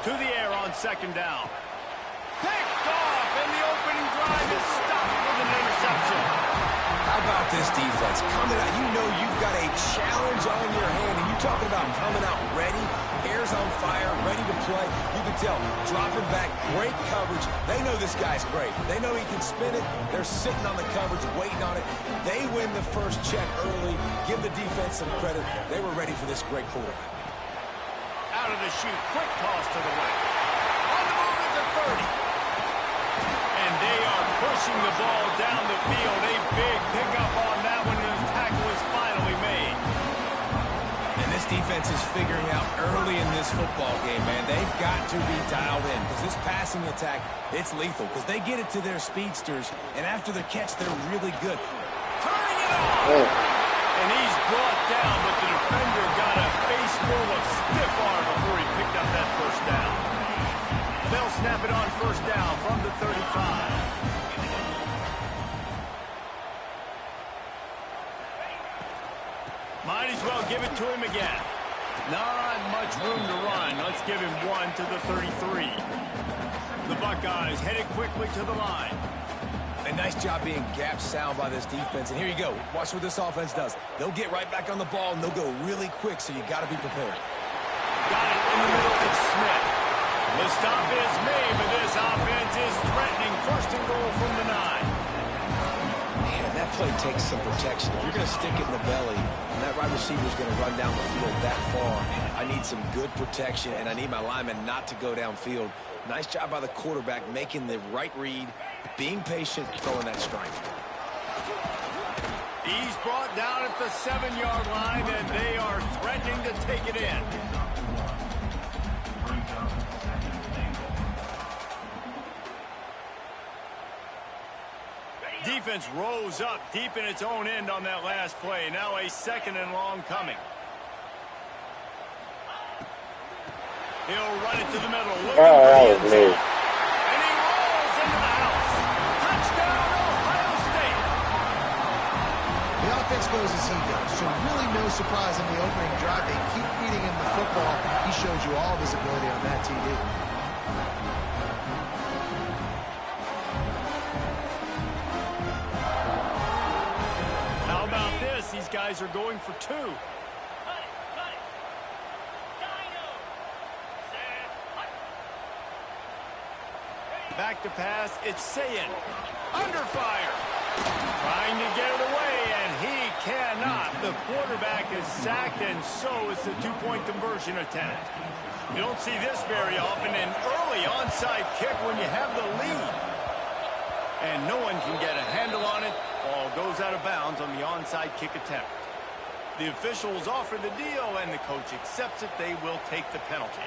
To the air on second down. Picked off, and the opening drive is stopped with an interception. How about this defense? Coming out, you know you've got a challenge on your hand, and you're talking about coming out ready, hair's on fire, ready to play. You can tell, dropping back, great coverage. They know this guy's great. They know he can spin it. They're sitting on the coverage, waiting on it. They win the first check early. Give the defense some credit. They were ready for this great quarterback. Out of the chute, quick toss to the right. On the move at the 30. And they are pushing the ball down the field. A big pickup on that one, and the tackle is finally made. And this defense is figuring out early in this football game, man. They've got to be dialed in because this passing attack, it's lethal because they get it to their speedsters, and after the catch, they're really good. Turning it off! And he's brought down, but the defender got a face full of stiff arm before he picked up that first down. They'll snap it on first down from the 35. Might as well give it to him again. Not much room to run. Let's give him one to the 33. The Buckeyes headed quickly to the line. A nice job being gap sound by this defense. And here you go. Watch what this offense does. They'll get right back on the ball, and they'll go really quick, so you got to be prepared. Got it in the middle. It's Smith. The stop is made, but this offense is threatening. First and goal from the 9. Man, that play takes some protection. If you're going to stick it in the belly, and that wide receiver is going to run down the field that far, I need some good protection, and I need my lineman not to go downfield. Nice job by the quarterback making the right read, being patient, throwing that strike. He's brought down at the 7-yard line, and they are threatening to take it in. Defense rose up deep in its own end on that last play. Now a second and long coming. He'll run it to the middle. Looking for the end zone. And he rolls into the house. Touchdown, Ohio State. The offense goes as he goes, so really no surprise in the opening drive. They keep feeding him the football. He shows you all of his ability on that TD. How about this? These guys are going for 2. Back to pass, it's Sayin. Under fire. Trying to get it away, and he cannot. The quarterback is sacked, and so is the 2-point conversion attempt. You don't see this very often, an early onside kick when you have the lead. And no one can get a handle on it. Ball goes out of bounds on the onside kick attempt. The officials offer the deal, and the coach accepts it. They will take the penalty.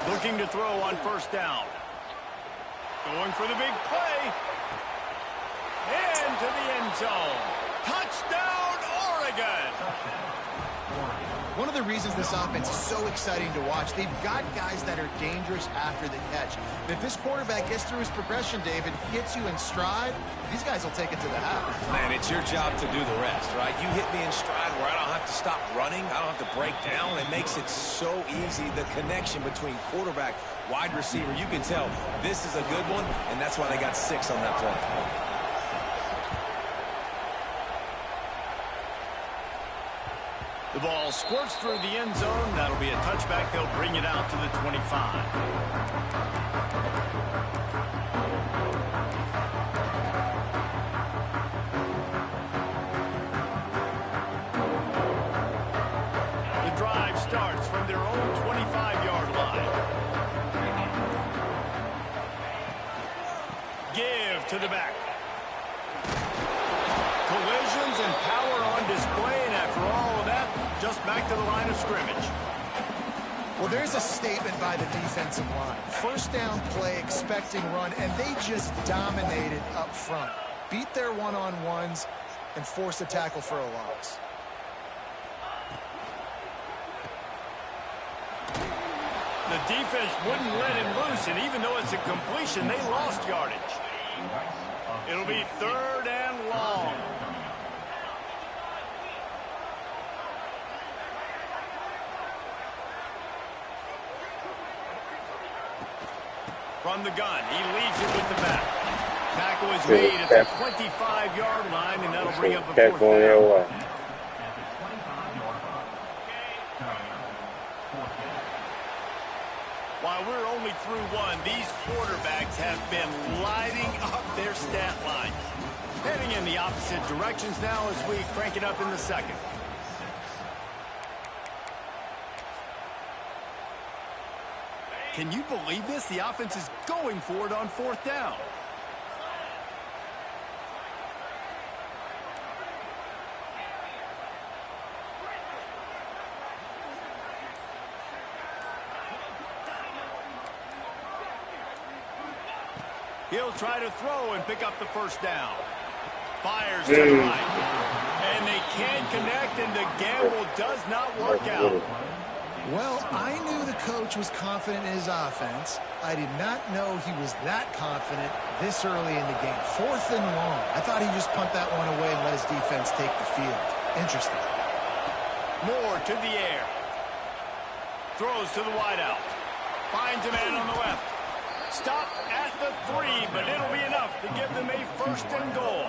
Looking to throw on first down. Going for the big play. Into the end zone. Touchdown, Oregon! One of the reasons this offense is so exciting to watch, they've got guys that are dangerous after the catch. And if this quarterback gets through his progression, David, hits you in stride, these guys will take it to the house. Man, it's your job to do the rest, right? You hit me in stride where I don't have to stop running. I don't have to break down. It makes it so easy, the connection between quarterback, wide receiver. You can tell this is a good one, and that's why they got 6 on that play. The ball squirts through the end zone. That'll be a touchback. They'll bring it out to the 25. The drive starts from their own 25-yard line. Give to the back. Collisions and power on display, and after all of that, just back to the line of scrimmage. Well, there's a statement by the defensive line. First down play, expecting run, and they just dominated up front. Beat their one-on-ones and forced a tackle for a loss. The defense wouldn't let him loose, and even though it's a completion, they lost yardage. It'll be 3rd and long. From the gun, he leaves it with the back. Tackle is made at the 25-yard line, and that'll bring up a 4th down. While we're only through one, these quarterbacks have been lighting up their stat lines. Heading in the opposite directions now as we crank it up in the 2nd. Can you believe this? The offense is going for it on 4th down. He'll try to throw and pick up the 1st down. Fires to the right. And they can't connect, and the gamble does not work out. Well, I knew the coach was confident in his offense. I did not know he was that confident this early in the game. 4th and long. I thought he'd just punt that one away and let his defense take the field. Interesting. Moore to the air. Throws to the wideout. Finds a man on the left. Stop at the 3, but it'll be enough to give them a 1st and goal.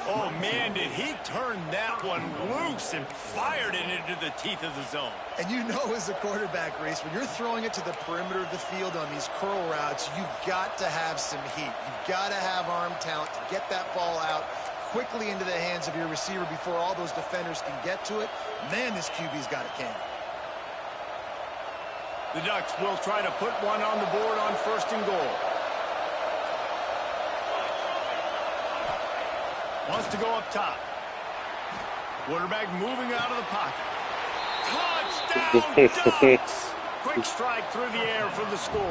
Oh, man, did he turn that one loose and fired it into the teeth of the zone. And you know as a quarterback, Reese, when you're throwing it to the perimeter of the field on these curl routes, you've got to have some heat. You've got to have arm talent to get that ball out quickly into the hands of your receiver before all those defenders can get to it. Man, this QB's got a cannon. The Ducks will try to put one on the board on 1st and goal. Wants to go up top. Quarterback moving out of the pocket. Touchdown, Ducks! Quick strike through the air for the score.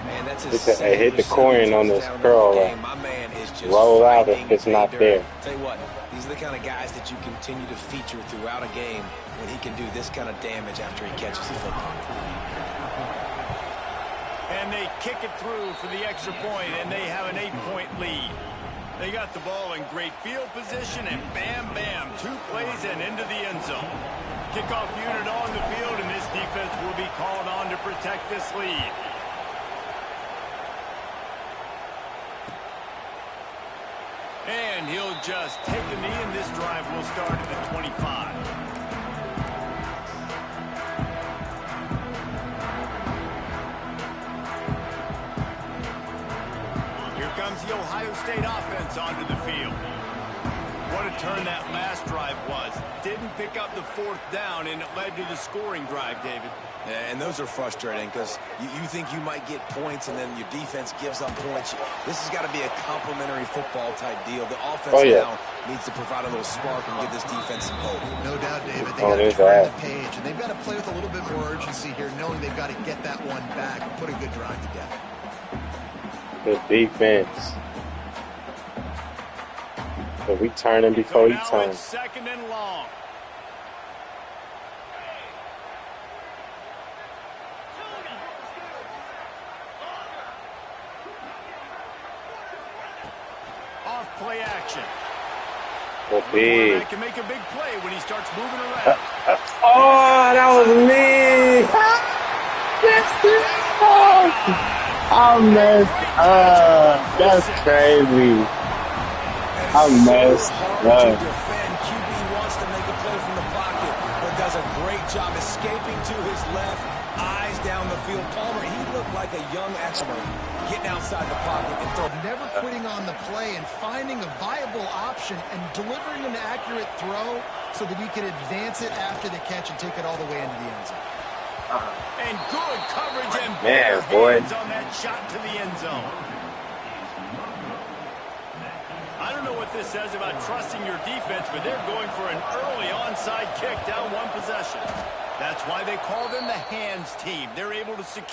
Man, that's I hit the coin on this curl. Roll out if it's not there. Tell you what, these are the kind of guys that you continue to feature throughout a game when he can do this kind of damage after he catches the football. And they kick it through for the extra point, and they have an 8-point lead. They got the ball in great field position, and bam, bam, 2 plays and into the end zone. Kickoff unit on the field, and this defense will be called on to protect this lead. And he'll just take a knee, and this drive will start at the 25. Here comes the Ohio State offense onto the field. What a turn that last drive was. Didn't pick up the 4th down, and it led to the scoring drive, David. Yeah, and those are frustrating because you think you might get points and then your defense gives up points. This has got to be a complimentary football type deal. The offense now needs to provide a little spark and give this defense some hope. No doubt, David. They got to turn the page, and they've got to play with a little bit more urgency here, knowing they've got to get that one back and put a good drive together. Good defense. But we turn him before he turns. 2nd and long. Off play action. Big. Can make a big play when he starts moving around. Oh, that was me. I messed up. That's crazy. I messed up. QB wants to make a play from the pocket, but does a great job escaping to his left, eyes down the field. Palmer, he looked like a young expert getting outside the pocket and throwing. Never quitting on the play and finding a viable option and delivering an accurate throw so that he can advance it after the catch and take it all the way into the end zone. And good coverage and hands on that shot to the end zone. I don't know what this says about trusting your defense, but they're going for an early onside kick down one possession. That's why they call them the hands team. They're able to secure